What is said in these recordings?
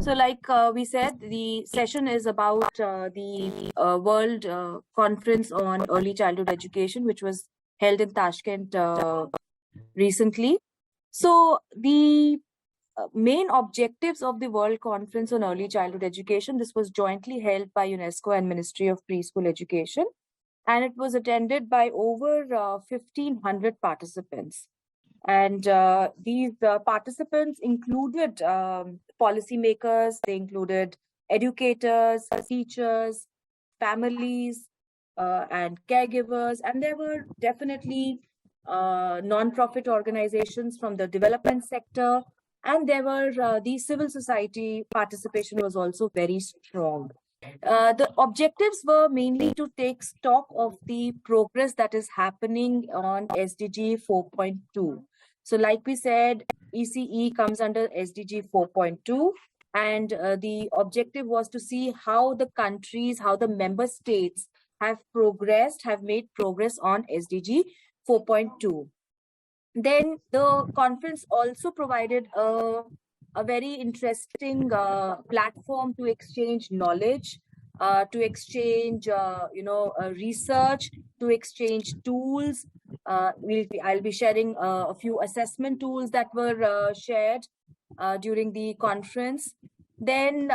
So like we said, the session is about the World Conference on Early Childhood Education, which was held in Tashkent recently. So the main objectives of the World Conference on Early Childhood Education, this was jointly held by UNESCO and Ministry of Preschool Education, and it was attended by over 1,500 participants. And these participants included policymakers, they included educators, teachers, families, and caregivers. And there were definitely non-profit organizations from the development sector. And there were the civil society participation was also very strong. The objectives were mainly to take stock of the progress that is happening on SDG 4.2. So like we said, ECE comes under SDG 4.2, and the objective was to see how the countries, how the member states have progressed, have made progress on SDG 4.2. Then the conference also provided a very interesting platform to exchange knowledge, to exchange, research, to exchange tools. I'll be sharing a few assessment tools that were shared during the conference. Then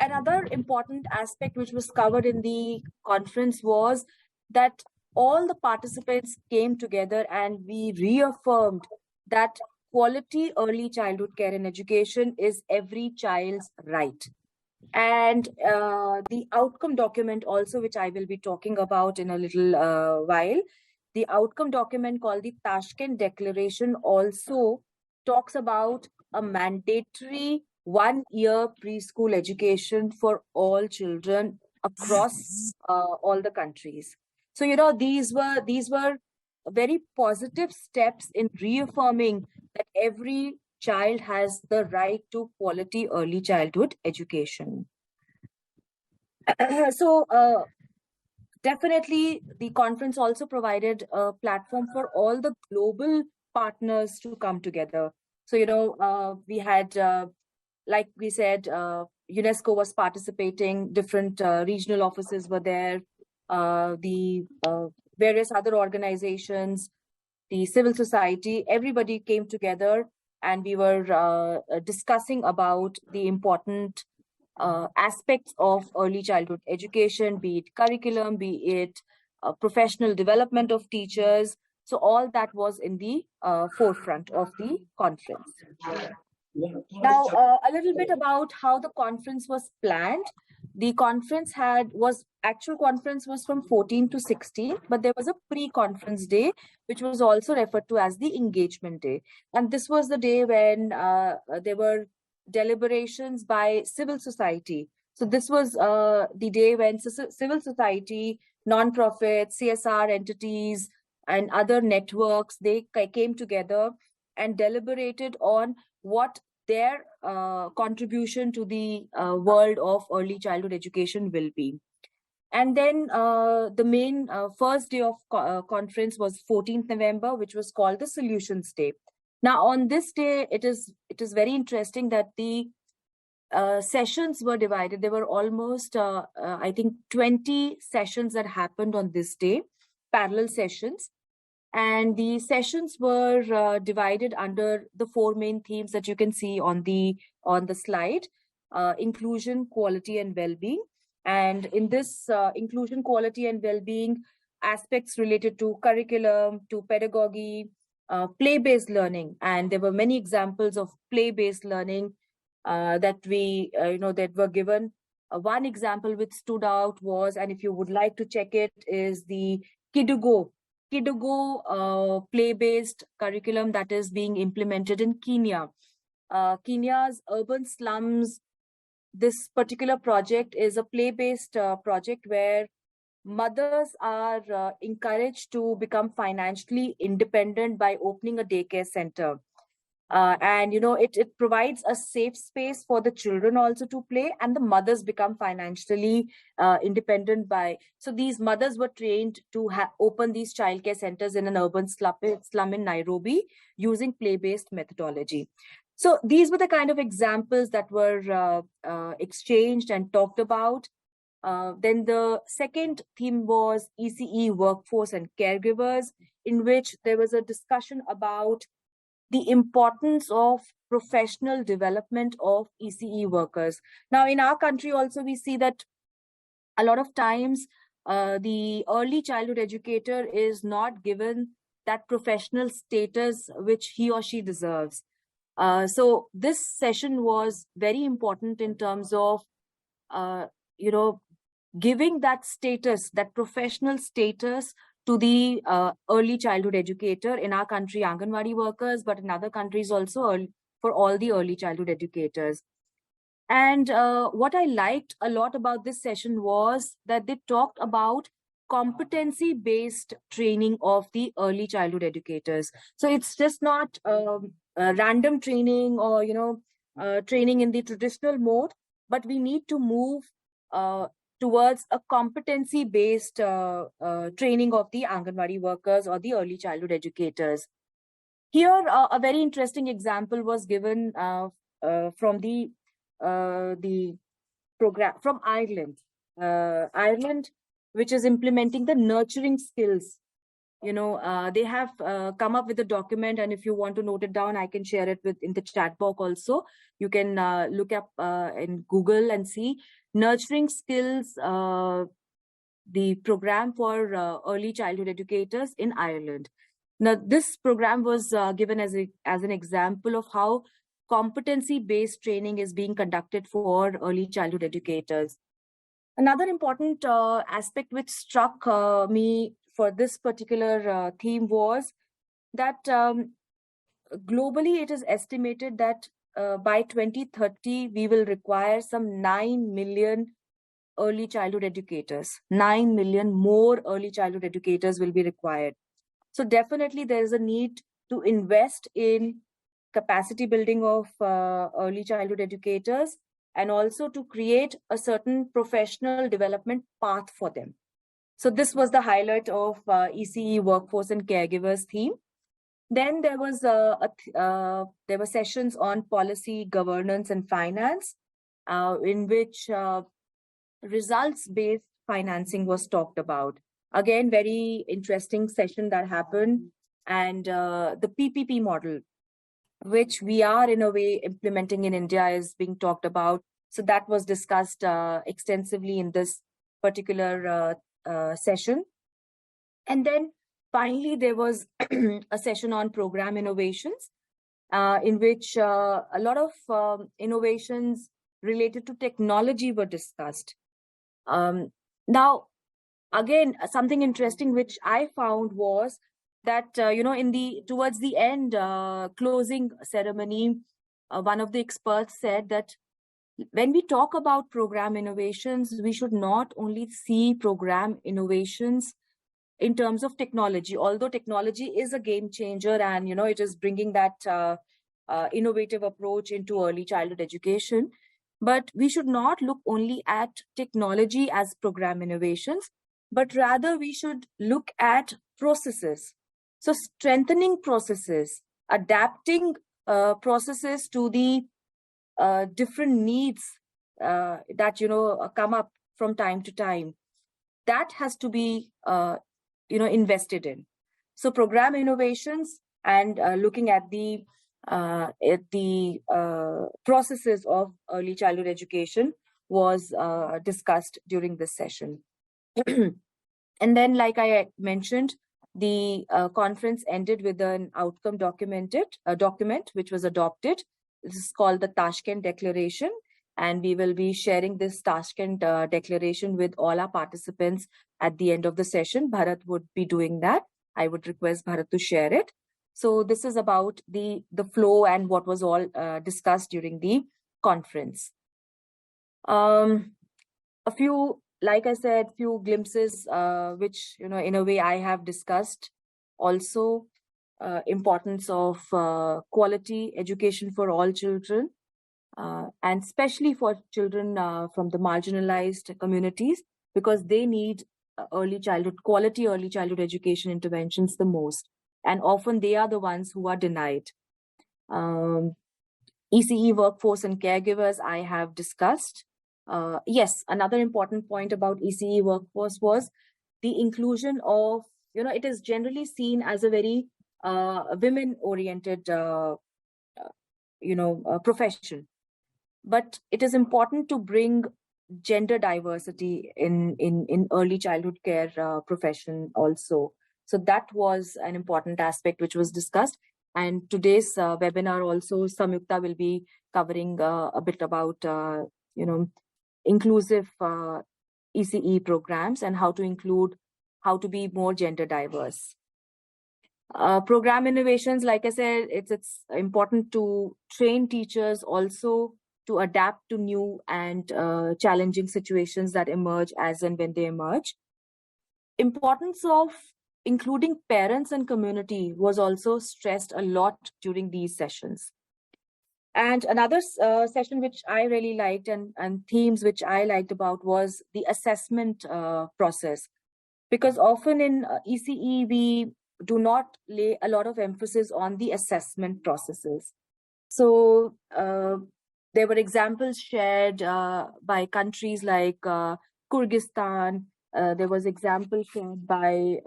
another important aspect which was covered in the conference was that all the participants came together and we reaffirmed that quality early childhood care and education is every child's right. And the outcome document also, which I will be talking about in a little while, the outcome document called the Tashkent Declaration also talks about a mandatory 1-year preschool education for all children across all the countries. So, these were very positive steps in reaffirming that every child has the right to quality early childhood education. So, definitely, the conference also provided a platform for all the global partners to come together. So, we had, like we said, UNESCO was participating, different regional offices were there, the various other organizations, the civil society, everybody came together and we were discussing about the important aspects of early childhood education, be it curriculum, be it professional development of teachers. So all that was in the forefront of the conference. Now, a little bit about how the conference was planned. The conference actual conference was from 14 to 16, but there was a pre-conference day, which was also referred to as the engagement day. And this was the day when there were deliberations by civil society. So this was the day when civil society, non-profit, CSR entities, and other networks, they came together and deliberated on what their contribution to the world of early childhood education will be. And then the main first day of conference was 14th November, which was called the Solutions Day. Now, on this day, it is very interesting that the sessions were divided. There were almost, I think, 20 sessions that happened on this day, parallel sessions. And the sessions were divided under the 4 main themes that you can see on the slide: inclusion, quality, and well-being. And in this inclusion, quality, and well-being, aspects related to curriculum, to pedagogy, play-based learning, and there were many examples of play-based learning that that were given. One example which stood out was, and if you would like to check it, is the Kidugo play-based curriculum that is being implemented in Kenya. Kenya's urban slums, this particular project is a play-based project where mothers are encouraged to become financially independent by opening a daycare center. And it provides a safe space for the children also to play, and the mothers become financially independent so these mothers were trained to open these childcare centers in an urban slum in Nairobi using play-based methodology. So these were the kind of examples that were exchanged and talked about. Then the second theme was ECE workforce and caregivers, in which there was a discussion about the importance of professional development of ECE workers. Now, in our country also, we see that a lot of times the early childhood educator is not given that professional status which he or she deserves. So this session was very important in terms of, you know, giving that status, that professional status to the early childhood educator. In our country, Anganwadi workers, but in other countries also for all the early childhood educators. And what I liked a lot about this session was that they talked about competency-based training of the early childhood educators. So it's just not random training or, training in the traditional mode, but we need to move towards a competency-based training of the Anganwadi workers or the early childhood educators. Here, a very interesting example was given from the program from Ireland. Ireland, which is implementing the nurturing skills. They have come up with a document, and if you want to note it down, I can share it in the chat box also. You can look up in Google and see nurturing skills, the program for early childhood educators in Ireland. Now, this program was given as an example of how competency-based training is being conducted for early childhood educators. Another important aspect which struck me for this particular theme was that globally it is estimated that by 2030, we will require some 9 million early childhood educators. 9 million more early childhood educators will be required. So definitely there is a need to invest in capacity building of early childhood educators, and also to create a certain professional development path for them. So this was the highlight of ECE workforce and caregivers theme. Then there was there were sessions on policy, governance, and finance, in which results-based financing was talked about. Again, very interesting session that happened, and the PPP model, which we are in a way implementing in India, is being talked about. So that was discussed extensively in this particular session. And then finally, there was a session on program innovations, in which a lot of innovations related to technology were discussed. Now, again, something interesting which I found was that, towards the end closing ceremony, one of the experts said that when we talk about program innovations, we should not only see program innovations in terms of technology, although technology is a game changer and, it is bringing that innovative approach into early childhood education. But we should not look only at technology as program innovations, but rather we should look at processes. So strengthening processes, adapting processes to the different needs that, come up from time to time. That has to be, invested in. So program innovations and looking at the processes of early childhood education was discussed during this session. And then, like I mentioned, the conference ended with an outcome document, which was adopted. This is called the Tashkent Declaration, and we will be sharing this Tashkent Declaration with all our participants at the end of the session. Bharat would be doing that. I would request Bharat to share it. So this is about the flow and what was all discussed during the conference. A few, like I said, few glimpses, which, in a way I have discussed. Also, importance of quality education for all children, and especially for children from the marginalized communities, because they need quality early childhood education interventions the most. And often they are the ones who are denied. ECE workforce and caregivers I have discussed. Yes, another important point about ECE workforce was the inclusion of, it is generally seen as a very women-oriented, profession. But it is important to bring gender diversity in early childhood care profession also. So that was an important aspect which was discussed. And today's webinar also, Samyukta will be covering a bit about, inclusive ECE programs and how to be more gender diverse. Program innovations, like I said, it's important to train teachers also to adapt to new and challenging situations that emerge as and when they emerge. Importance of including parents and community was also stressed a lot during these sessions. And another session which I really liked and themes which I liked about was the assessment process. Because often in ECE, we do not lay a lot of emphasis on the assessment processes. So there were examples shared by countries like Kyrgyzstan. There was example shared by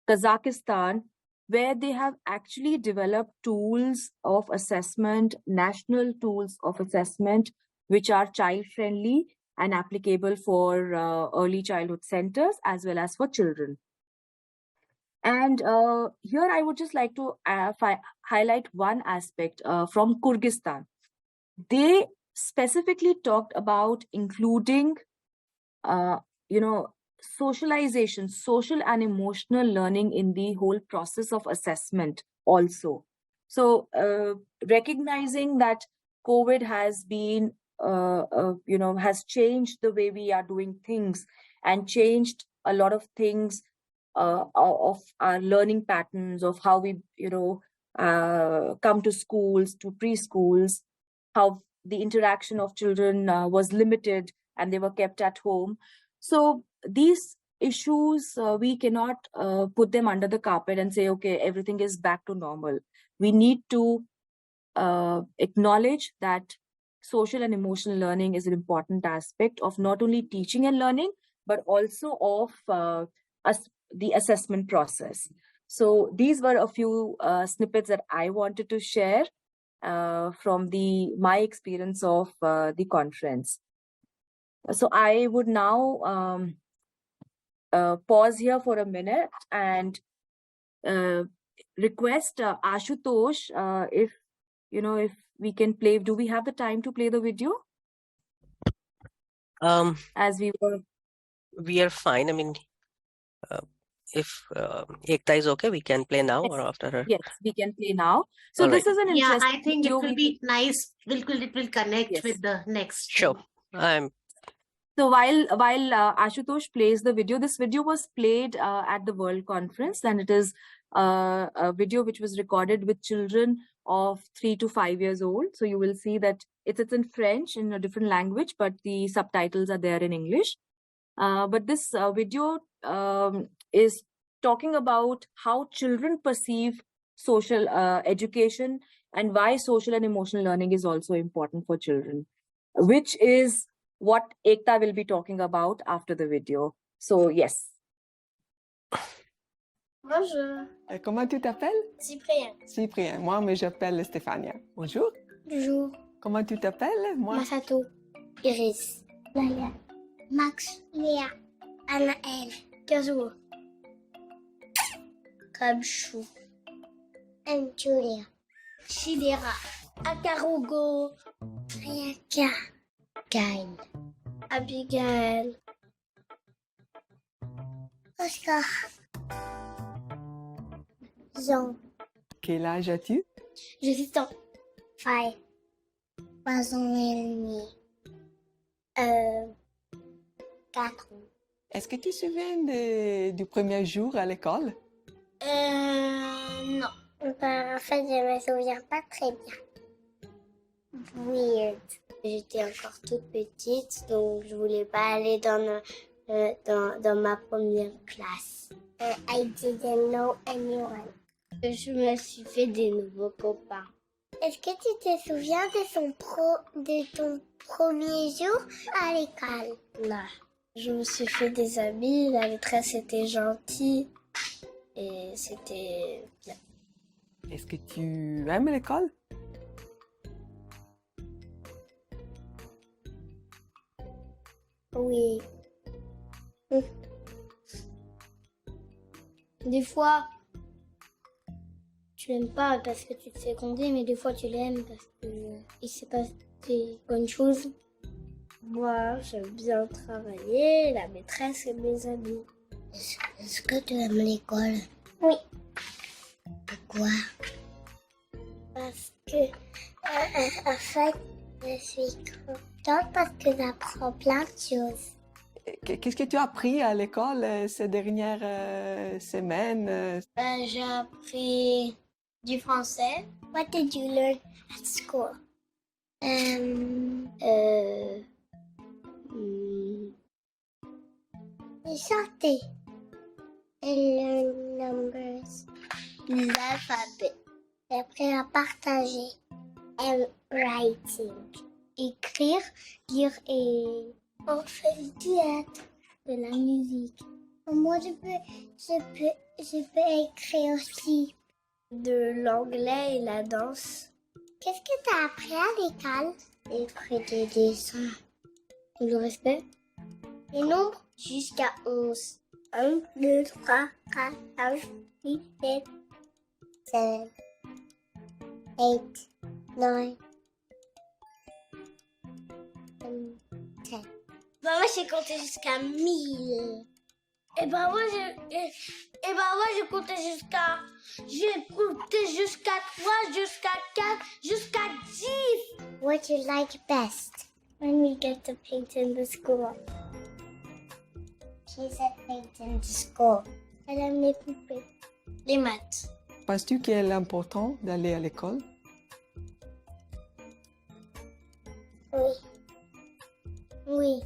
Kazakhstan, where they have actually developed tools of assessment, national tools of assessment, which are child-friendly and applicable for early childhood centers as well as for children. And here I would just like to highlight one aspect from Kyrgyzstan. They specifically talked about including, socialization, social and emotional learning in the whole process of assessment also. So recognizing that COVID has been, has changed the way we are doing things and changed a lot of things of our learning patterns, of how we, come to schools, to preschools, how the interaction of children was limited and they were kept at home. So these issues, we cannot put them under the carpet and say, okay, everything is back to normal. We need to acknowledge that social and emotional learning is an important aspect of not only teaching and learning, but also of the assessment process. So these were a few snippets that I wanted to share from my experience of the conference. So I would now pause here for a minute and request Ashutosh, if we can play. Do we have the time to play the video? As we are fine. I mean, if Ekta is okay, we can play now. Yes. Or after her. Yes, we can play now. So all this right. Is an interesting. I think video. It will be nice. It will connect yes. with the next. Sure. So while Ashutosh plays the video, this video was played at the World Conference, and it is a video which was recorded with children of 3 to 5 years old. So you will see that it's in French, in a different language, but the subtitles are there in English. But this video is talking about how children perceive social education and why social and emotional learning is also important for children, which is what Ekta will be talking about after the video. So, yes. Bonjour. Comment tu t'appelles? Cyprien. Cyprien. Moi, mais j'appelle Stéphania. Bonjour. Bonjour. Comment tu t'appelles? Moi. Masato. Iris. Laia. Max. Léa. Anaël. Kazuo. Kabchou. Julia. Shidera. Akarugo. Ayaka. Kyle. Abigail. Oscar. Jean. Quel âge as-tu? J'ai 6 ans. 5. 3 ans et demi. 4 ans. Est-ce que tu te souviens du premier jour à l'école? Non. En fait, je me souviens pas très bien. Weird. J'étais encore toute petite, donc je voulais pas aller dans ma première classe. I didn't know anyone. Je me suis fait des nouveaux copains. Est-ce que tu te souviens de ton premier jour à l'école? Non. Je me suis fait des amis, la maîtresse était gentille et c'était bien. Est-ce que tu aimes l'école? Oui. Des fois, tu l'aimes pas parce que tu te fais gronder, mais des fois tu l'aimes parce que il s'est passé des bonnes choses. Moi, j'aime bien travailler, la maîtresse et mes amis. Est-ce que tu aimes l'école? Oui. Pourquoi? Parce que, En fait, je suis contente parce que j'apprends plein de choses. Qu'est-ce que tu as appris à l'école ces dernières semaines? j'ai appris du français. What did you learn at school? You chanté. I learned numbers. L'alphabet. J'ai appris à partager. And writing. Écrire, lire et... On fait du théâtre, de la musique, moi, je peux écrire aussi. de l'anglais et la danse, Qu'est-ce que tu as appris à l'école? écrire des dessins, le respect, Les nombres? jusqu'à 11. 1, 2, 3, 4, 5, 6, 7, 7, 8, 9, 10. Bah moi j'ai compté jusqu'à 1000. Et bah moi j'ai compté jusqu'à 3, jusqu'à 4, jusqu'à 10. What you like best? When we get to paint in the school. She said paint in the school. Elle aime les poupées. Les maths. Penses-tu qu'il est important d'aller à l'école? Oui. Oui.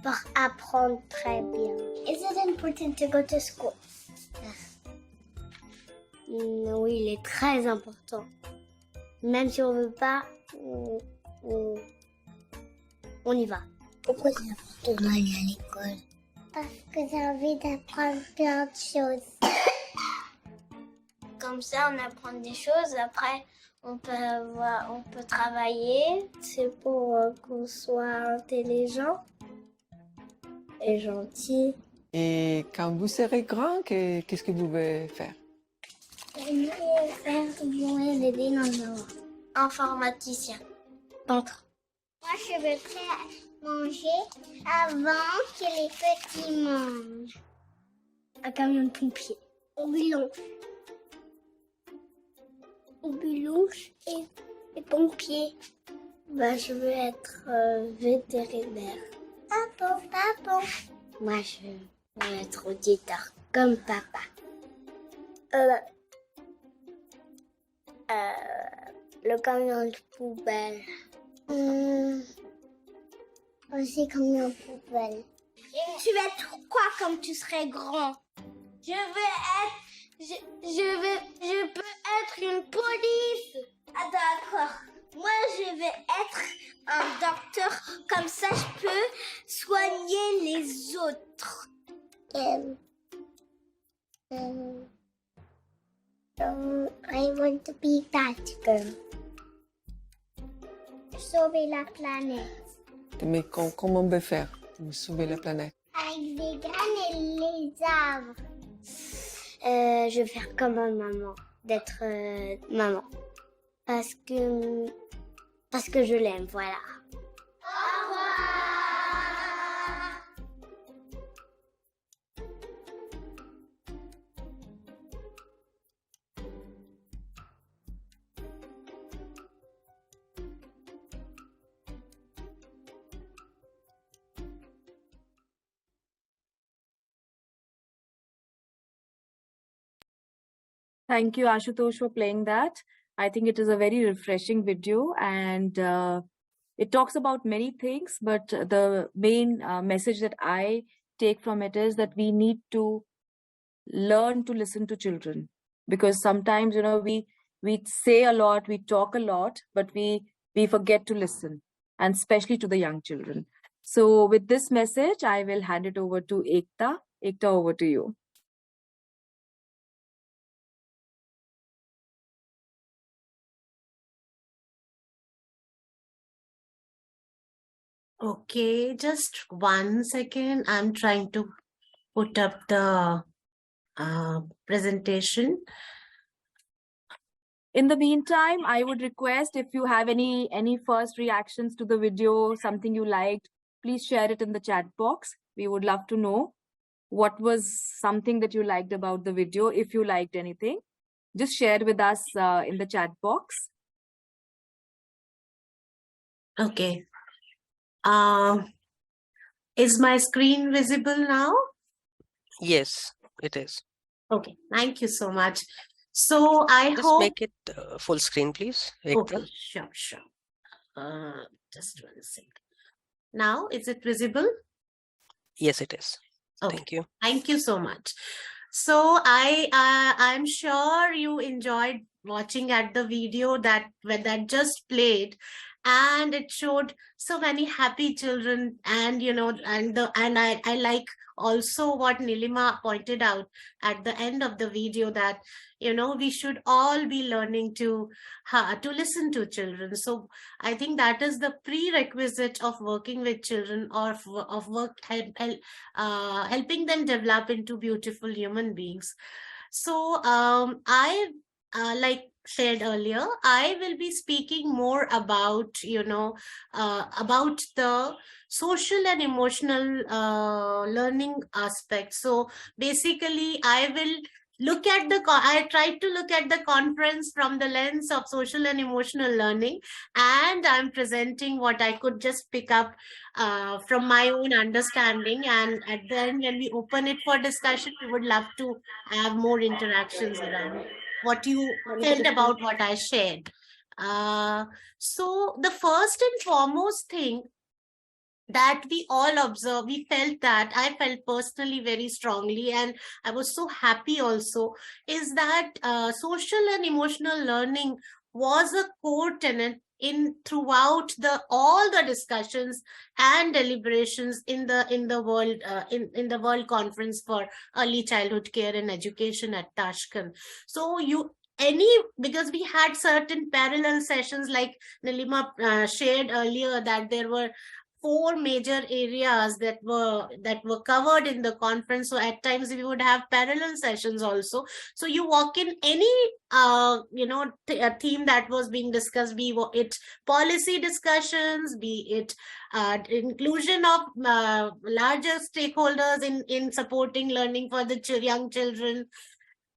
Pour apprendre très bien. Is it important to go to school? Oui, il est très important. Même si on veut pas, on y va. Pourquoi c'est important d'aller à l'école? Parce que j'ai envie d'apprendre plein de choses. Comme ça, on apprend des choses. Après, on peut travailler. C'est pour qu'on soit intelligent et gentil. Et quand vous serez grand, qu'est-ce que vous voulez faire? J'aimerais faire jouer les dinosaures. Informaticien. Peintre. Moi, je veux faire manger avant que les petits mangent. Un camion de pompier. Ambulance. Ambulance et pompier. Bah, je veux être vétérinaire. Papa. Moi, je veux être auditeur, comme papa. Le camion de poubelle. Aussi camion de poubelle. Tu vas être quoi comme tu serais grand? Je peux être une police. Ah d'accord. Moi, je vais être un docteur. Comme ça, je peux soigner les autres. I want to be that girl. Sauver la planète. Mais comment on peut faire pour sauver la planète? Avec des graines et les arbres. Je vais faire comme ma maman, d'être maman. Parce que je l'aime, voilà. Au revoir. Thank you, Ashutosh, for playing that. I think it is a very refreshing video, and it talks about many things, but the main message that I take from it is that we need to learn to listen to children, because sometimes, we We say a lot, we talk a lot, but we forget to listen, and especially to the young children. So with this message, I will hand it over to Ekta. Ekta, over to you. Okay, just 1 second. I'm trying to put up the presentation. In the meantime, I would request, if you have any first reactions to the video, something you liked, please share it in the chat box. We would love to know what was something that you liked about the video. If you liked anything, just share with us in the chat box. Okay. Is my screen visible now? Yes, it is. Okay, thank you so much. So I Just hope. make it full screen, please, Ekta. Okay, sure. Just 1 second. Now, is it visible? Yes, it is. Okay. Thank you. Thank you so much. So I'm sure you enjoyed watching at the video that just played, and it showed so many happy children, and I like also what Nilima pointed out at the end of the video, that we should all be learning to listen to children. So I think that is the prerequisite of working with children, or helping them develop into beautiful human beings. So I like shared earlier, I will be speaking more about about the social and emotional learning aspect. So basically, I tried to look at the conference from the lens of social and emotional learning, and I'm presenting what I could just pick up from my own understanding. And at the end, when we open it for discussion, we would love to have more interactions around what you felt about what I shared. So the first and foremost thing that we all observe, I felt personally very strongly, and I was so happy also, is that social and emotional learning was a core tenet throughout all the discussions and deliberations in the world conference for early childhood care and education at Tashkent. So because we had certain parallel sessions, like Nilima shared earlier, that there were 4 major areas that were covered in the conference. So at times we would have parallel sessions also. So you walk in any a theme that was being discussed, be it policy discussions, be it inclusion of larger stakeholders in supporting learning for the young children.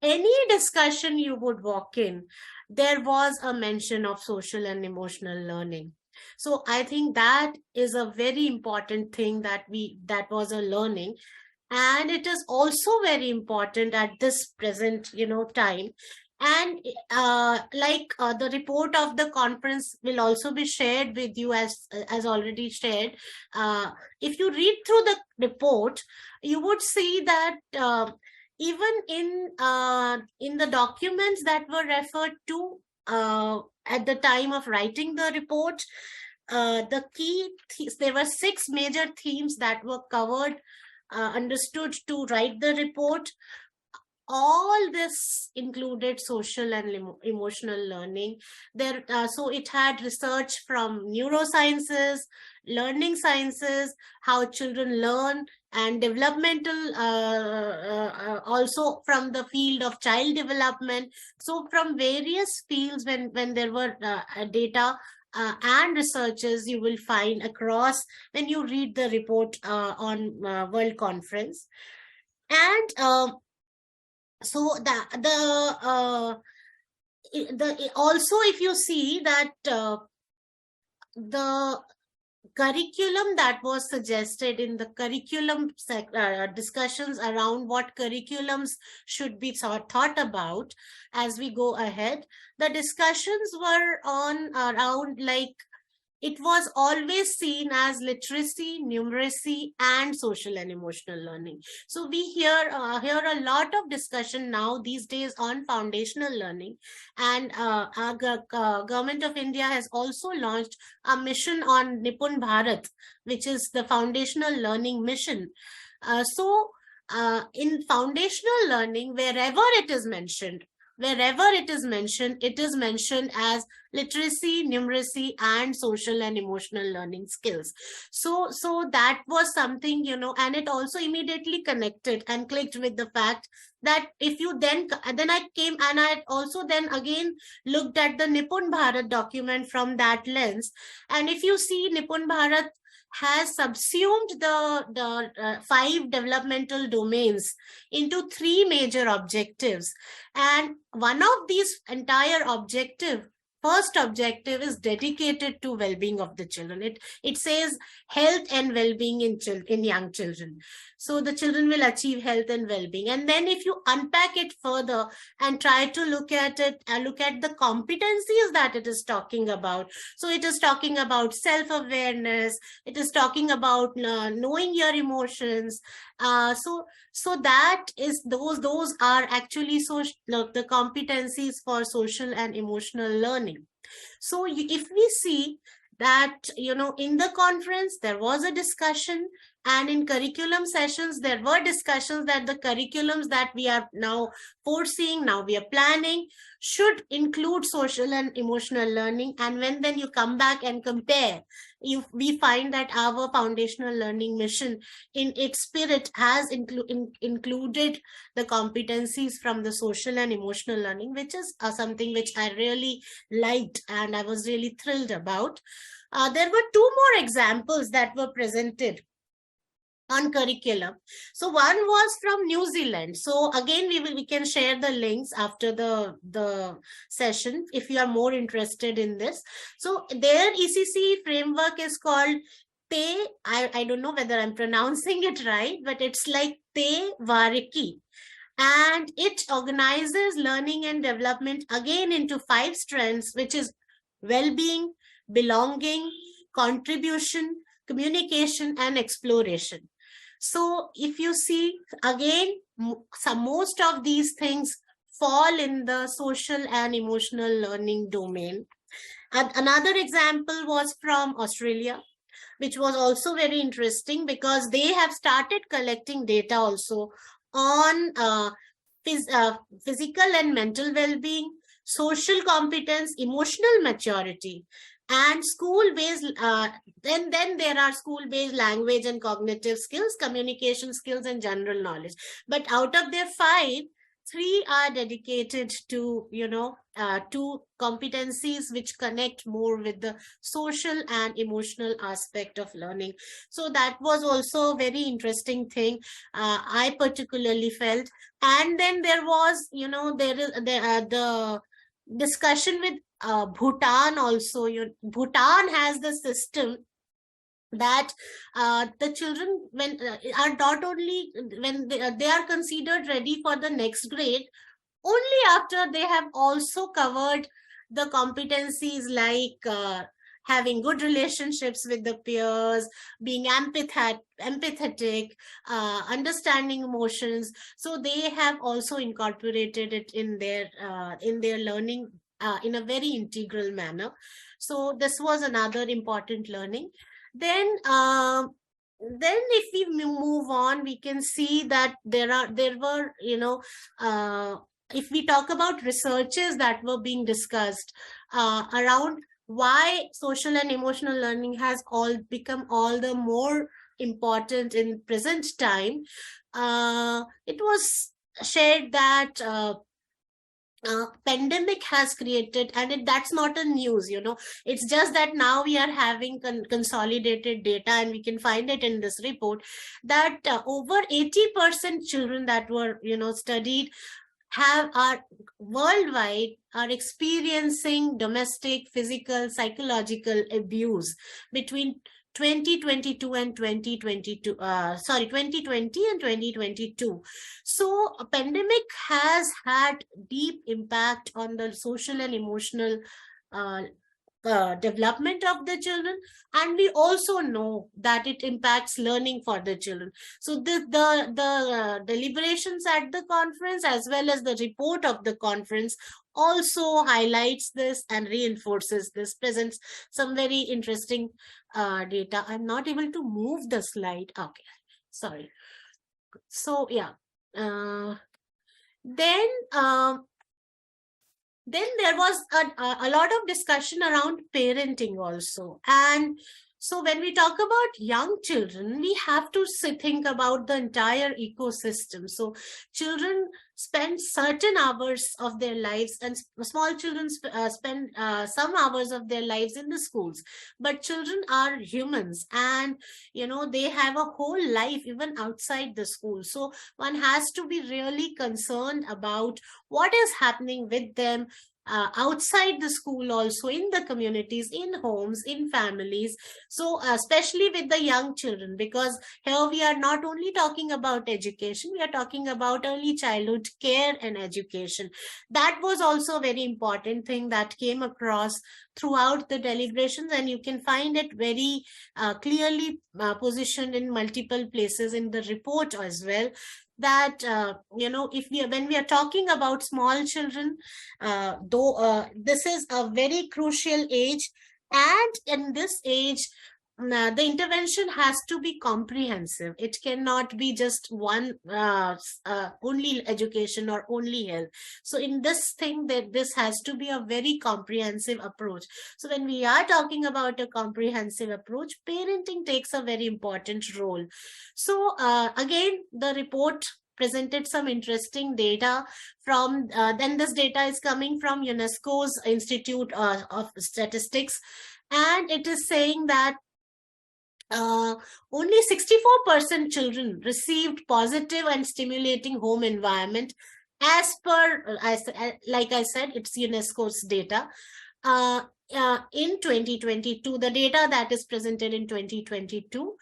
Any discussion you would walk in, there was a mention of social and emotional learning. So I think that is a very important thing that was a learning, and it is also very important at this present time. And the report of the conference will also be shared with you, as already shared. If you read through the report, you would see that even in the documents that were referred to at the time of writing the report, there were 6 major themes that were covered, understood to write the report. All this included social and emotional learning. So it had research from neurosciences, learning sciences, how children learn, and developmental, also from the field of child development. So from various fields, when there were data and researches, you will find across when you read the report on World Conference. And so also, if you see that the curriculum that was suggested in the curriculum discussions around what curriculums should be thought about as we go ahead, the discussions were around, like, it was always seen as literacy, numeracy, and social and emotional learning. So we hear a lot of discussion now these days on foundational learning, and our government of India has also launched a mission on Nipun Bharat, which is the foundational learning mission. In foundational learning, wherever it is mentioned, it is mentioned as literacy, numeracy, and social and emotional learning skills. So that was something, and it also immediately connected and clicked with the fact that if you then I came and I also then again looked at the Nipun Bharat document from that lens. And if you see, Nipun Bharat has subsumed the 5 developmental domains into 3 major objectives. And one of these first objective is dedicated to well-being of the children. It says health and well-being in young children. So the children will achieve health and well-being. And then if you unpack it further and try to look at it and look at the competencies that it is talking about. So it is talking about self-awareness. It is talking about knowing your emotions. So that is those are actually the competencies for social and emotional learning. So if we see that, in the conference, there was a discussion, and in curriculum sessions, there were discussions that the curriculums that we are now foreseeing, now we are planning, should include social and emotional learning. And when then you come back and compare, we find that our foundational learning mission in its spirit has included the competencies from the social and emotional learning, which is something which I really liked and I was really thrilled about. There were 2 more examples that were presented on curriculum. So one was from New Zealand. So again, we can share the links after the session if you are more interested in this. So their ECCE framework is called Te, I don't know whether I'm pronouncing it right, but it's like Te Variki. And it organizes learning and development again into 5 strands, which is well-being, belonging, contribution, communication, and exploration. So if you see, again, most of these things fall in the social and emotional learning domain. Another example was from Australia, which was also very interesting because they have started collecting data also on physical and mental well-being, social competence, emotional maturity, and school-based, then there are school-based language and cognitive skills, communication skills, and general knowledge. But out of their 5, 3 are dedicated to, to competencies which connect more with the social and emotional aspect of learning. So that was also a very interesting thing I particularly felt. And then there was, the discussion with Bhutan also. Bhutan has the system that the children are not only when they are considered ready for the next grade only after they have also covered the competencies like having good relationships with the peers, being empathetic, understanding emotions. So they have also incorporated it in their learning in a very integral manner. So this was another important learning. Then if we move on, we can see that there were, if we talk about researches that were being discussed around why social and emotional learning has become all the more important in present time, it was shared that pandemic has created, and that's not a news, it's just that now we are having consolidated data, and we can find it in this report that over 80% children that were studied are worldwide are experiencing domestic, physical, psychological abuse between 2022 and 2022, 2020 and 2022. So a pandemic has had deep impact on the social and emotional development of the children, and we also know that it impacts learning for the children. So the deliberations at the conference as well as the report of the conference also highlights this and reinforces this, presents some very interesting data. I'm not able to move the slide. Okay, sorry. So yeah, then there was a lot of discussion around parenting also. And so when we talk about young children, we have to think about the entire ecosystem. So children spend certain hours of their lives, and small children spend some hours of their lives in the schools. But children are humans, and they have a whole life even outside the school. So one has to be really concerned about what is happening with them outside the school, also in the communities, in homes, in families. So especially with the young children, because here we are not only talking about education, we are talking about early childhood care and education. That was also a very important thing that came across throughout the deliberations, and you can find it very clearly positioned in multiple places in the report as well. That when we are talking about small children, though this is a very crucial age, and in this age the intervention has to be comprehensive. It cannot be just one only education or only health. So in this thing, that this has to be a very comprehensive approach. So when we are talking about a comprehensive approach, parenting takes a very important role. So again, the report presented some interesting data from then this data is coming from UNESCO's Institute of Statistics, and it is saying that only 64% children received positive and stimulating home environment as per, like I said, it's UNESCO's data. In 2022, the data that is presented in 2022.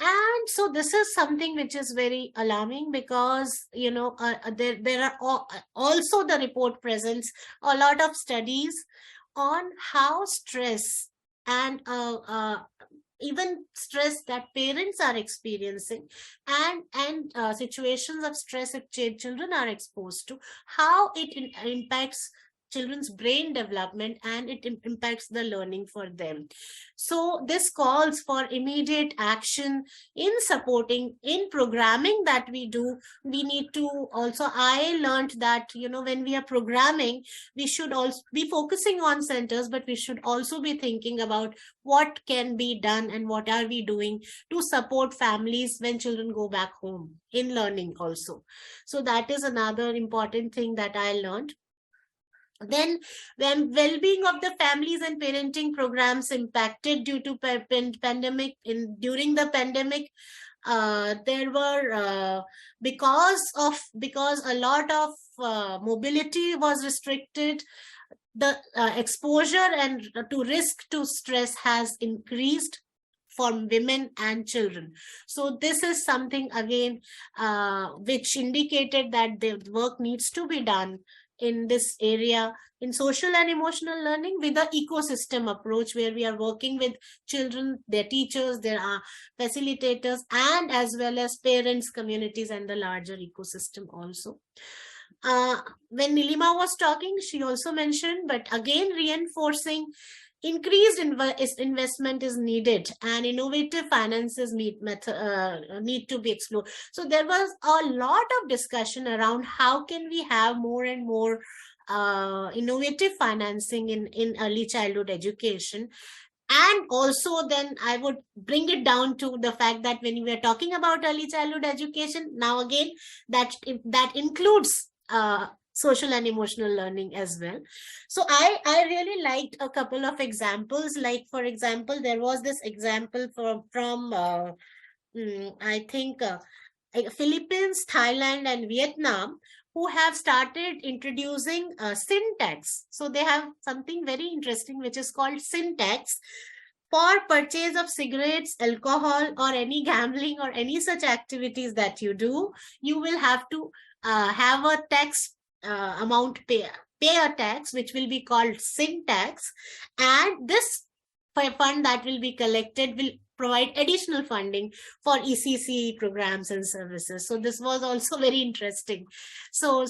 And so this is something which is very alarming, because there are also, the report presents a lot of studies on how stress and even stress that parents are experiencing, and situations of stress that children are exposed to, how it impacts children's brain development, and it impacts the learning for them. So this calls for immediate action in supporting, in programming that we do. We need to also, I learned that, when we are programming, we should also be focusing on centers, but we should also be thinking about what can be done and what are we doing to support families when children go back home in learning also. So that is another important thing that I learned. Then when well-being of the families and parenting programs impacted due to pandemic, during the pandemic, there were because a lot of mobility was restricted, the exposure and to risk to stress has increased for women and children. So this is something again which indicated that the work needs to be done in this area, in social and emotional learning, with the ecosystem approach, where we are working with children, their teachers, their facilitators, and as well as parents, communities, and the larger ecosystem also. When Nilima was talking, she also mentioned, but again reinforcing, increased investment is needed, and innovative finances need to be explored. So there was a lot of discussion around how can we have more and more innovative financing in early childhood education. And also then I would bring it down to the fact that when we are talking about early childhood education, now again, that includes social and emotional learning as well. So I really liked a couple of examples. Like, for example, there was this example from I think Philippines, Thailand, and Vietnam, who have started introducing syntax. So they have something very interesting which is called syntax. For purchase of cigarettes, alcohol, or any gambling or any such activities that you do, you will have to have a tax amount pay a tax, which will be called sin tax, and this fund that will be collected will provide additional funding for ECCE programs and services. So this was also very interesting. So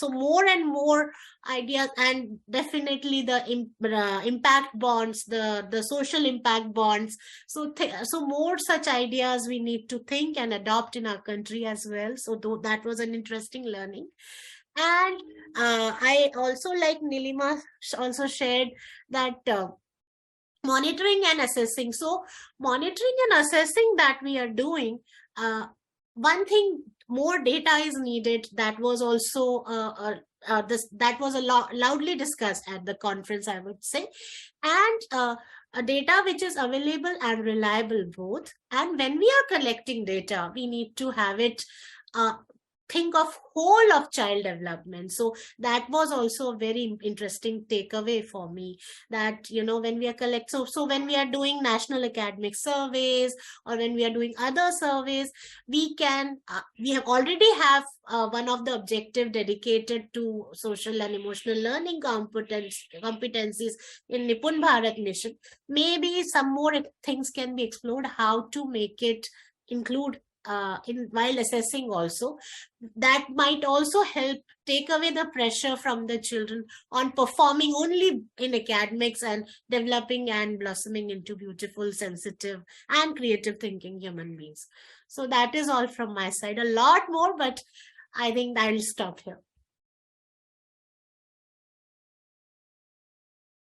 more and more ideas, and definitely the impact bonds, the social impact bonds. So more such ideas we need to think and adopt in our country as well. So that was an interesting learning. And I also, like Nilima also shared, that monitoring and assessing. So monitoring and assessing that we are doing, one thing, more data is needed. That was also that was loudly discussed at the conference, I would say. And a data which is available and reliable both. And when we are collecting data, we need to have it think of whole of child development. So that was also a very interesting takeaway for me, that, you know, when we are so when we are doing national academic surveys, or when we are doing other surveys, we have already have one of the objective dedicated to social and emotional learning competencies in Nipun Bharat Mission. Maybe some more things can be explored, how to make it include while assessing also. That might also help take away the pressure from the children on performing only in academics and developing and blossoming into beautiful, sensitive and creative thinking human beings. So that is all from my side. A lot more, but I think I'll stop here.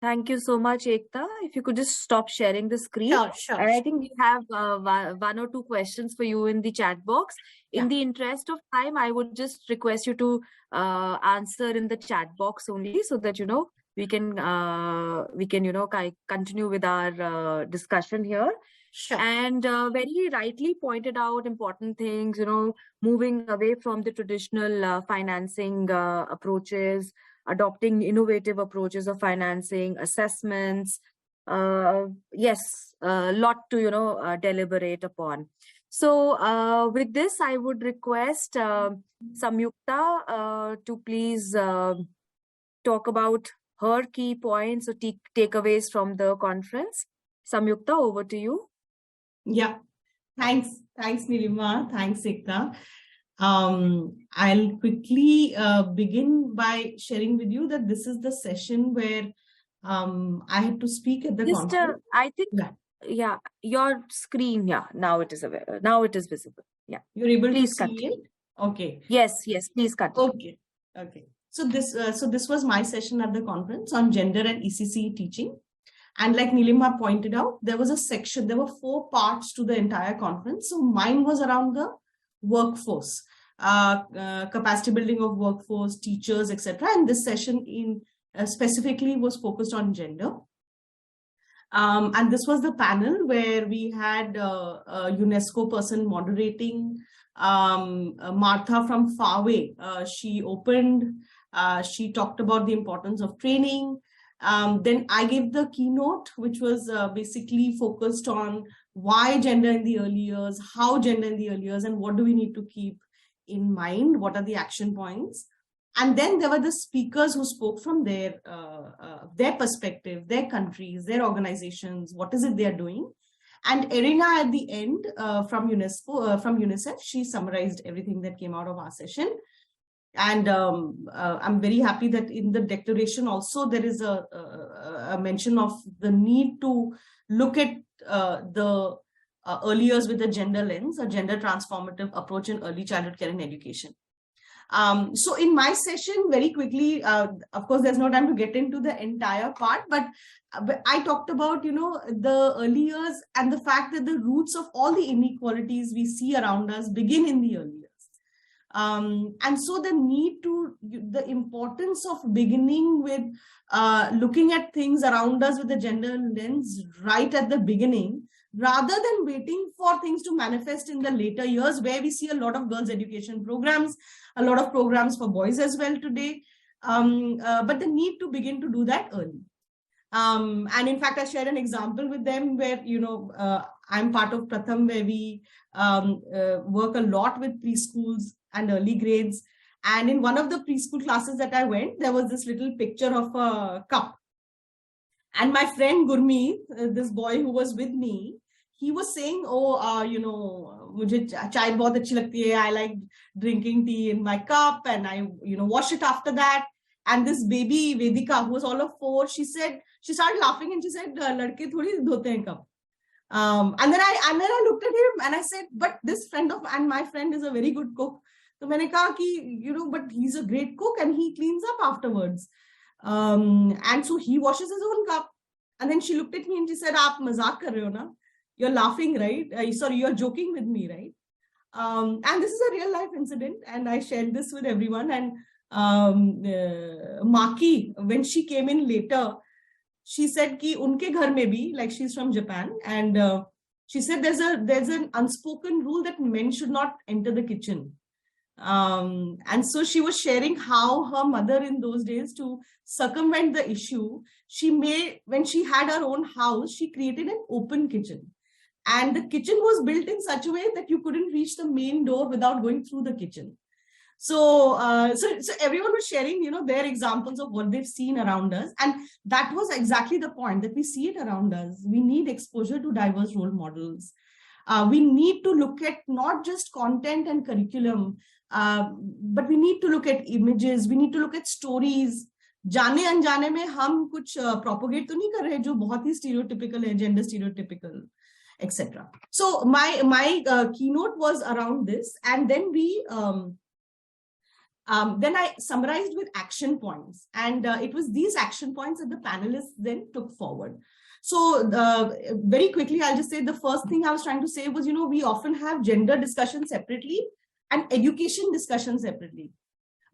Thank you so much, Ekta. If you could just stop sharing the screen. Sure. And I think we have one or two questions for you in the chat box. In the interest of time, I would just request you to answer in the chat box only, so that, you know, we can you know, continue with our discussion here. Sure. And very rightly pointed out important things, you know, moving away from the traditional financing approaches, adopting innovative approaches of financing, assessments. Yes, a lot to, you know, deliberate upon. So with this, I would request Samyukta to please talk about her key points or takeaways from the conference. Samyukta, over to you. Yeah, thanks, Nilima. Thanks, Ekta. I'll quickly begin by sharing with you that this is the session where I had to speak at the conference. I think, yeah, your screen, now it is visible. Yeah, you're able please to see continue. it. Okay. Yes, please continue. Okay. So this was my session at the conference on gender and ECCE teaching. And like Nilima pointed out, there was a section, there were 4 parts to the entire conference. So mine was around the workforce, capacity building of workforce, teachers, etc. And this session specifically was focused on gender. And this was the panel where we had a UNESCO person moderating, Martha from Farway. She opened, she talked about the importance of training. Then I gave the keynote, which was basically focused on why gender in the early years, how gender in the early years, and what do we need to keep in mind, what are the action points. And then there were the speakers who spoke from their perspective, their countries, their organizations, what is it they're doing. And Erina at the end from UNICEF, she summarized everything that came out of our session. And I'm very happy that in the declaration also there is a mention of the need to look at the early years with a gender lens, a gender transformative approach in early childhood care and education. So in my session, very quickly, of course, there's no time to get into the entire part, but I talked about, you know, the early years and the fact that the roots of all the inequalities we see around us begin in the early years. And so the importance of beginning with looking at things around us with a gender lens right at the beginning, rather than waiting for things to manifest in the later years, where we see a lot of girls' education programs, a lot of programs for boys as well today, but the need to begin to do that early. And in fact, I shared an example with them where, you know, I'm part of Pratham, where we work a lot with preschools and early grades. And in one of the preschool classes that I went, there was this little picture of a cup. And my friend Gurmeet, this boy who was with me, he was saying, mujhe chai bahut achhi lagti hai. I like drinking tea in my cup and I, wash it after that. And this baby Vedika, who was all of 4, she started laughing and she said, ladke thodi dhote hain cup. And then I looked at him and I said, but this my friend is a very good cook. So मैंने कहा कि, but he's a great cook and he cleans up afterwards. And so he washes his own cup. And then she looked at me and she said, "Aap mazak kar rahe ho na? You're laughing, right? Sorry, you're joking with me, right?" And this is a real life incident. And I shared this with everyone. And Maki, when she came in later, she said ki unke ghar mein bhi, like she's from Japan, and she said there's an unspoken rule that men should not enter the kitchen. And so she was sharing how her mother in those days, to circumvent the issue, when she had her own house, she created an open kitchen. And the kitchen was built in such a way that you couldn't reach the main door without going through the kitchen. So everyone was sharing, their examples of what they've seen around us. And that was exactly the point, that we see it around us. We need exposure to diverse role models. We need to look at not just content and curriculum, but we need to look at images. We need to look at stories. जाने अनजाने में हम कुछ propagate तो नहीं कर रहे जो बहुत ही stereotypical है, gender stereotypical, etc. So my keynote was around this, and then then I summarized with action points, and it was these action points that the panelists then took forward. So very quickly, I'll just say the first thing I was trying to say was, we often have gender discussion separately and education discussion separately.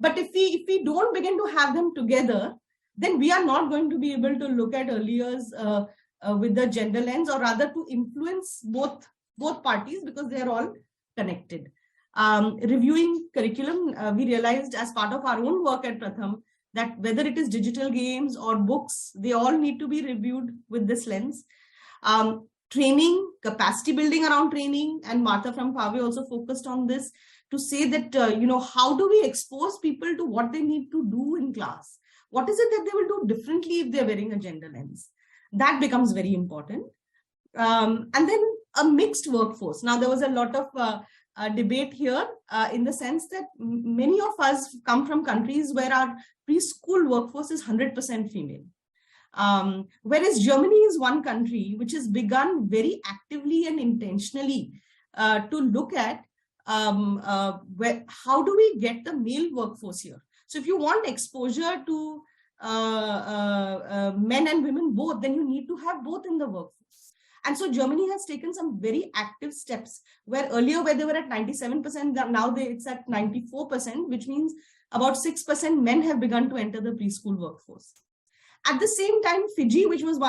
But if we don't begin to have them together, then we are not going to be able to look at early years with the gender lens, or rather to influence both parties, because they are all connected. Reviewing curriculum, we realized as part of our own work at Pratham that whether it is digital games or books, they all need to be reviewed with this lens. Training, capacity building around training, and Martha from Pave also focused on this to say that, how do we expose people to what they need to do in class? What is it that they will do differently if they're wearing a gender lens? That becomes very important. And then a mixed workforce. Now, there was a lot of debate here in the sense that many of us come from countries where our preschool workforce is 100% female. Whereas Germany is one country which has begun very actively and intentionally to look at how do we get the male workforce here. So if you want exposure to men and women both, then you need to have both in the workforce. And so Germany has taken some very active steps, where earlier where they were at 97%, now it's at 94%, which means about 6% men have begun to enter the preschool workforce. At the same time, Fiji, which was,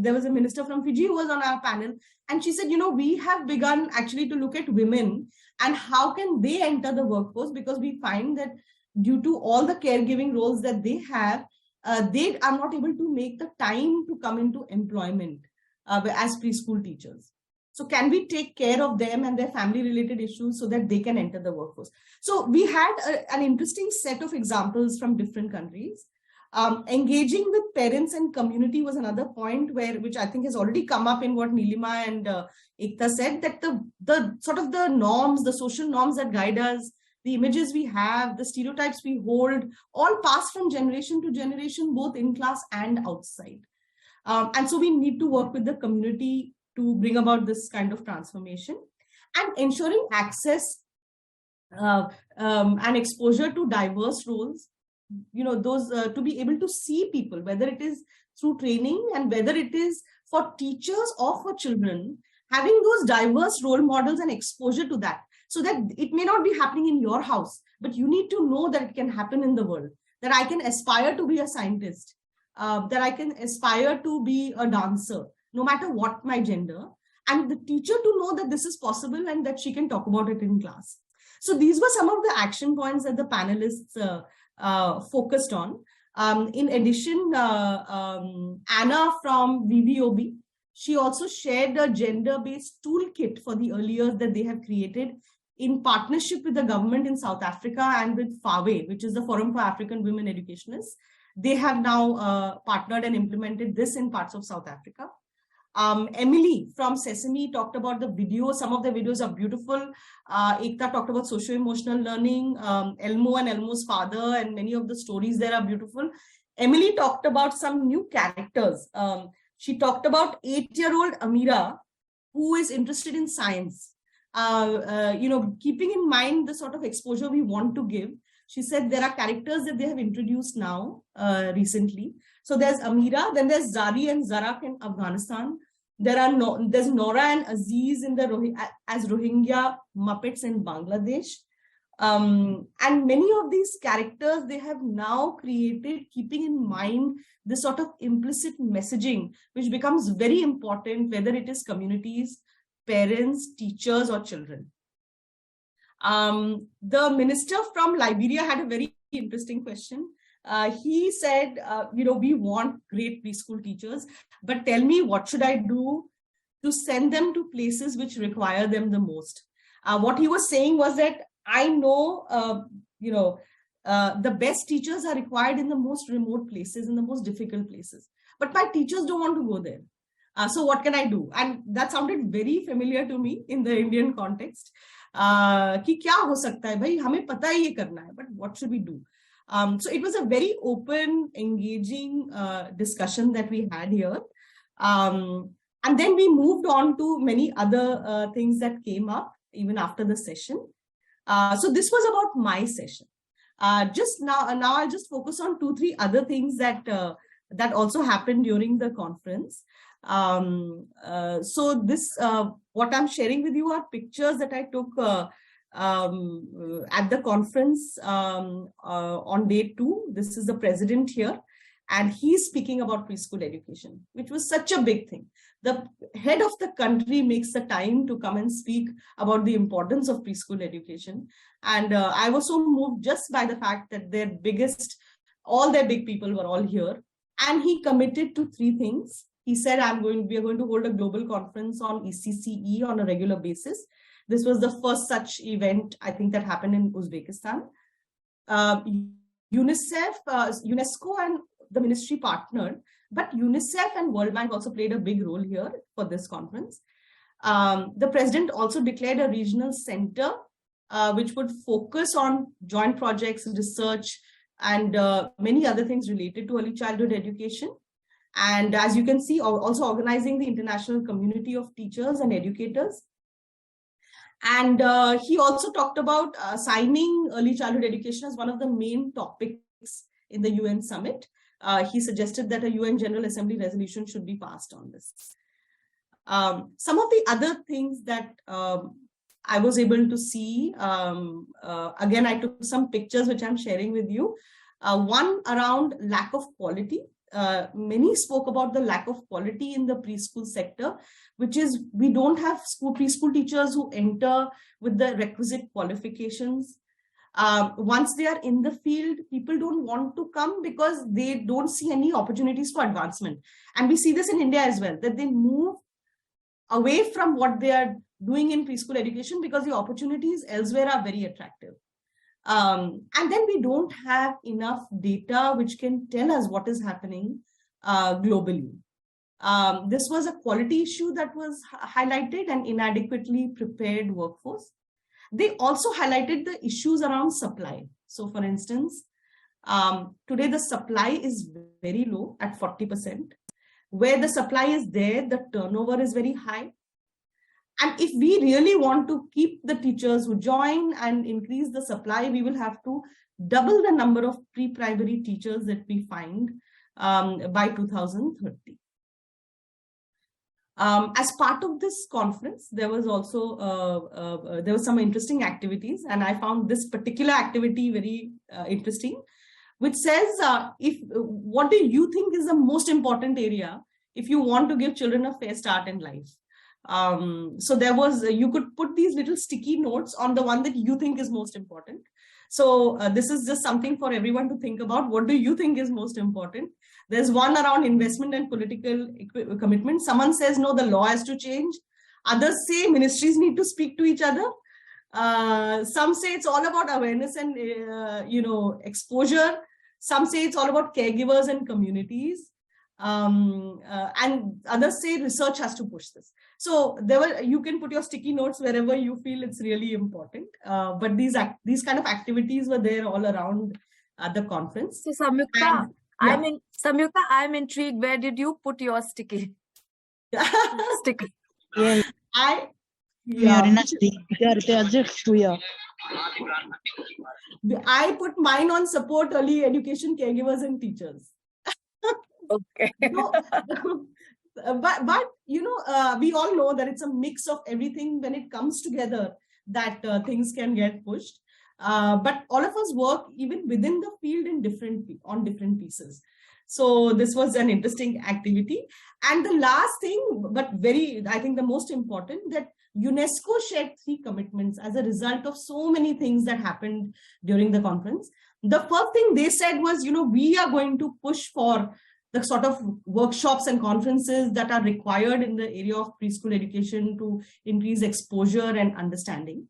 there was a minister from Fiji who was on our panel, and she said, we have begun actually to look at women and how can they enter the workforce, because we find that due to all the caregiving roles that they have, they are not able to make the time to come into employment as preschool teachers. So can we take care of them and their family related issues so that they can enter the workforce? So we had an interesting set of examples from different countries. Engaging with parents and community was another point which I think has already come up in what Nilima and Ekta said, that the sort of the norms, the social norms that guide us, the images we have, the stereotypes we hold, all pass from generation to generation, both in class and outside. And so we need to work with the community to bring about this kind of transformation, and ensuring access and exposure to diverse roles, those to be able to see people, whether it is through training and whether it is for teachers or for children, having those diverse role models and exposure to that, so that it may not be happening in your house, but you need to know that it can happen in the world, that I can aspire to be a scientist, that I can aspire to be a dancer, no matter what my gender, and the teacher to know that this is possible and that she can talk about it in class. So these were some of the action points that the panelists focused on. In addition, Anna from VVOB, she also shared a gender-based toolkit for the early years that they have created in partnership with the government in South Africa and with FAWE, which is the Forum for African Women Educationists. They have now partnered and implemented this in parts of South Africa. Emily from Sesame talked about the videos. Some of the videos are beautiful. Ekta talked about socio-emotional learning. Elmo and Elmo's father, and many of the stories there are beautiful. Emily talked about some new characters. She talked about 8-year-old Amira, who is interested in science. Keeping in mind the sort of exposure we want to give, she said there are characters that they have introduced now recently. So there's Amira, then there's Zari and Zarak in Afghanistan. There's Nora and Aziz in as Rohingya Muppets in Bangladesh. And many of these characters they have now created keeping in mind this sort of implicit messaging, which becomes very important, whether it is communities, parents, teachers, or children. The minister from Liberia had a very interesting question. He said, we want great preschool teachers, but tell me, what should I do to send them to places which require them the most? What he was saying was that I know, the best teachers are required in the most remote places, in the most difficult places. But my teachers don't want to go there. So what can I do? And that sounded very familiar to me in the Indian context. कि क्या हो सकता है भाई, हमें पता है ये करना है, but what should we do? So it was a very open, engaging discussion that we had here. And then we moved on to many other things that came up even after the session. So this was about my session. Just now I'll just focus on 2-3 other things that that also happened during the conference. So this, what I'm sharing with you are pictures that I took at the conference on day 2. This is the president here, and he's speaking about preschool education, which was such a big thing. The head of the country makes the time to come and speak about the importance of preschool education. And I was so moved just by the fact that all their big people were all here. And he committed to 3 things. He said, we are going to hold a global conference on ECCE on a regular basis. This was the first such event, I think, that happened in Uzbekistan. UNICEF, UNESCO and the ministry partnered, but UNICEF and World Bank also played a big role here for this conference. The president also declared a regional center, which would focus on joint projects, research, and many other things related to early childhood education. And as you can see, also organizing the international community of teachers and educators. And he also talked about signing early childhood education as one of the main topics in the UN summit. He suggested that a UN General Assembly resolution should be passed on this. Some of the other things that I was able to see, again, I took some pictures which I'm sharing with you. One around lack of quality. Many spoke about the lack of quality in the preschool sector, which is we don't have preschool teachers who enter with the requisite qualifications. Once they are in the field, people don't want to come because they don't see any opportunities for advancement. And we see this in India as well, that they move away from what they are doing in preschool education because the opportunities elsewhere are very attractive. And then we don't have enough data which can tell us what is happening globally. This was a quality issue that was highlighted, and inadequately prepared workforce. They also highlighted the issues around supply. So for instance, today the supply is very low at 40%. Where the supply is there, the turnover is very high. And if we really want to keep the teachers who join and increase the supply, we will have to double the number of pre-primary teachers that we find by 2030. As part of this conference, there was also there was some interesting activities, and I found this particular activity very interesting, which says, what do you think is the most important area if you want to give children a fair start in life? So there was, you could put these little sticky notes on the one that you think is most important. So this is just something for everyone to think about. What do you think is most important? There's one around investment and political commitment. Someone says, no, the law has to change. Others say ministries need to speak to each other. Some say it's all about awareness and exposure. Some say it's all about caregivers and communities. And others say research has to push this. So you can put your sticky notes wherever you feel it's really important. But these kind of activities were there all around the conference. So Samyukta, And, Samyukta, I'm intrigued. Where did you put your sticker? Sticker. I put mine on support early education caregivers and teachers. Okay. But we all know that it's a mix of everything. When it comes together, that things can get pushed. But all of us work even within the field on different pieces. So this was an interesting activity. And the last thing, but I think the most important, that UNESCO shared 3 commitments as a result of so many things that happened during the conference. The first thing they said was, we are going to push for the sort of workshops and conferences that are required in the area of preschool education to increase exposure and understanding.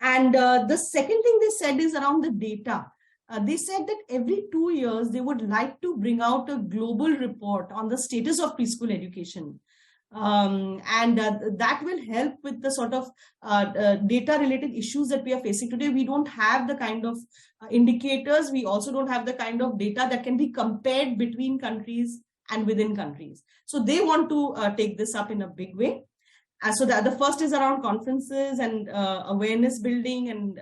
And the second thing they said is around the data. They said that every 2 years, they would like to bring out a global report on the status of preschool education. And that will help with the sort of data related issues that we are facing today. We don't have the kind of indicators. We also don't have the kind of data that can be compared between countries and within countries. So they want to take this up in a big way. So the first is around conferences and awareness building and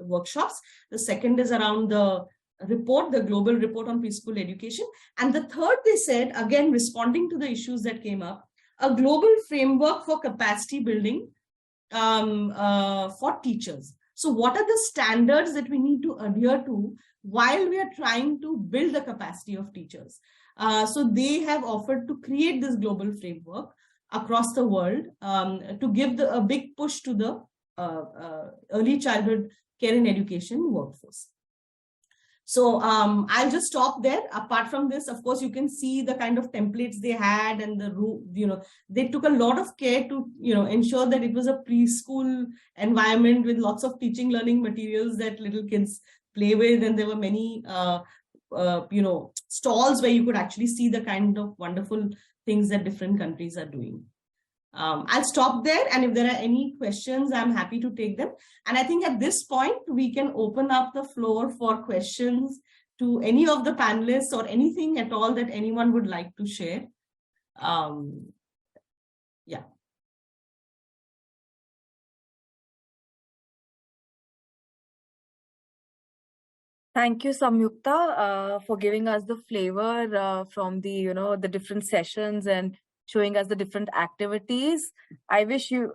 workshops. The second is around the report, the global report on preschool education. And the third, they said, again, responding to the issues that came up, a global framework for capacity building for teachers. So what are the standards that we need to adhere to while we are trying to build the capacity of teachers? So they have offered to create this global framework across the world to give a big push to the early childhood care and education workforce. So I'll just stop there. Apart from this, of course, you can see the kind of templates they had, and they took a lot of care to ensure that it was a preschool environment with lots of teaching learning materials that little kids play with, and there were many stalls where you could actually see the kind of wonderful things that different countries are doing. I'll stop there, and if there are any questions, I'm happy to take them. And I think at this point, we can open up the floor for questions to any of the panelists or anything at all that anyone would like to share. Yeah. Thank you, Samyukta, for giving us the flavor from the the different sessions and showing us the different activities. I wish you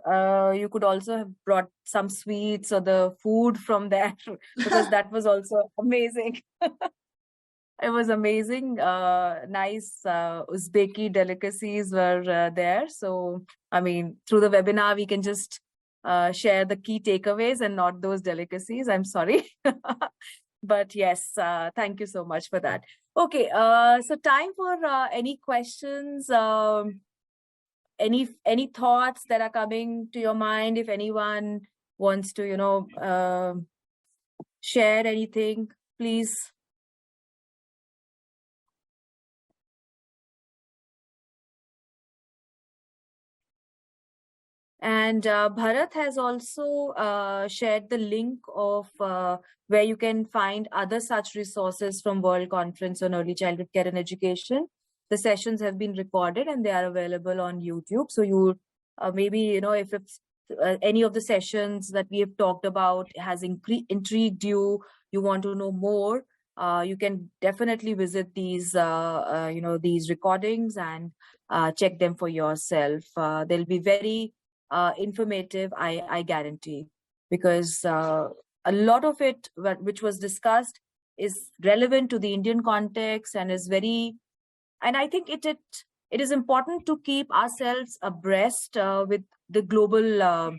could also have brought some sweets or the food from there, because that was also amazing. It was amazing. Nice Uzbeki delicacies were there. So, I mean, through the webinar, we can just share the key takeaways and not those delicacies. I'm sorry. But yes, thank you so much for that. Okay, so time for any questions, any thoughts that are coming to your mind. If anyone wants to, share anything, please. And Bharat has also shared the link of where you can find other such resources from World Conference on Early Childhood Care and Education. The sessions have been recorded and they are available on YouTube. So you maybe, if it's any of the sessions that we have talked about has intrigued you, you want to know more, you can definitely visit these, these recordings and check them for yourself. They'll be very informative, I guarantee, because a lot of it which was discussed is relevant to the Indian context and is very, and I think it is important to keep ourselves abreast with the global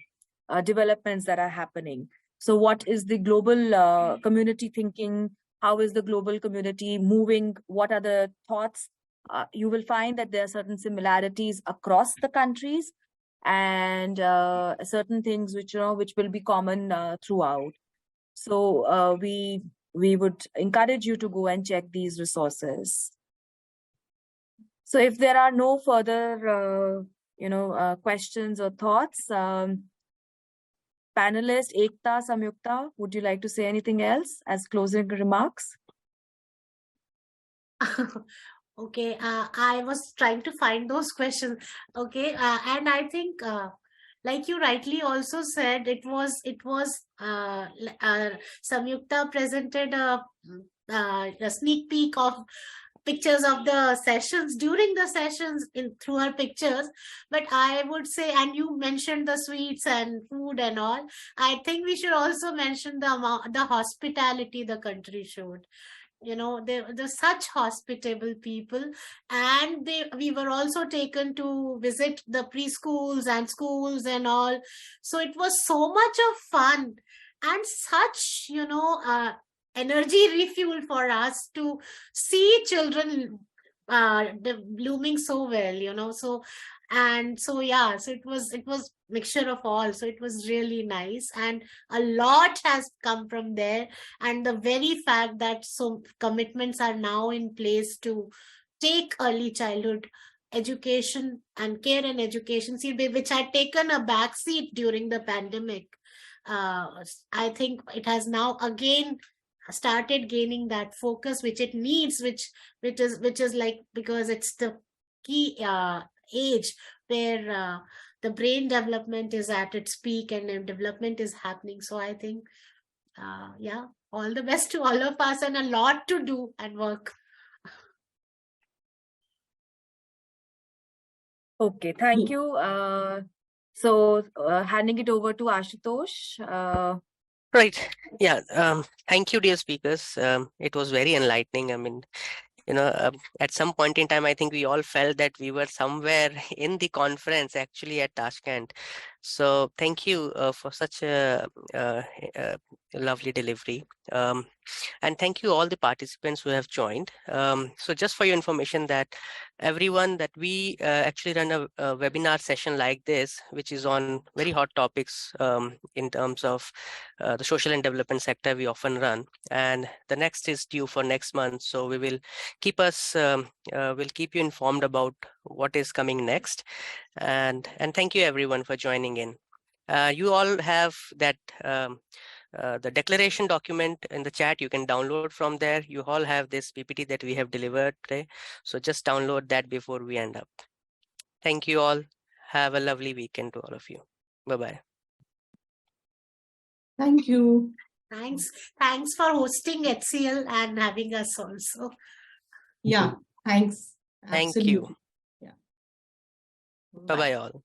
developments that are happening. So what is the global community thinking? How is the global community moving? What are the thoughts? You will find that there are certain similarities across the countries. and certain things which which will be common throughout. So we would encourage you to go and check these resources. So if there are no further questions or thoughts, panelist Ekta, Samyukta, would you like to say anything else as closing remarks? Okay, I was trying to find those questions. Okay, and I think, like you rightly also said, Samyukta presented a sneak peek of pictures of the sessions during the sessions through her pictures. But I would say, and you mentioned the sweets and food and all, I think we should also mention the hospitality the country showed. They're such hospitable people, and we were also taken to visit the preschools and schools and all. So it was so much of fun and such energy refuel for us to see children blooming so well. So it was mixture of all, so it was really nice, and a lot has come from there. And the very fact that so commitments are now in place to take early childhood education and care and education, which had taken a backseat during the pandemic, I think it has now again started gaining that focus which it needs, which is like, because it's the key age where the brain development is at its peak and development is happening. So I think, all the best to all of us, and a lot to do and work. Okay, thank you. So handing it over to Ashutosh. Right. Yeah. Thank you, dear speakers. It was very enlightening. I mean, at some point in time, I think we all felt that we were somewhere in the conference actually at Tashkent. So thank you for such a lovely delivery. And thank you all the participants who have joined. So just for your information that everyone, that we actually run a webinar session like this, which is on very hot topics in terms of the social and development sector we often run. And the next is due for next month. So we will we'll keep you informed about what is coming next. And thank you everyone for joining in. You all have that the declaration document in the chat. You can download from there. You all have this PPT that we have delivered today. So just download that before we end up. Thank you all. Have a lovely weekend to all of you. Bye-bye. Thank you. Thanks for hosting HCL and having us also. Yeah, thanks. Thank Absolutely. you. Yeah. Bye-bye all.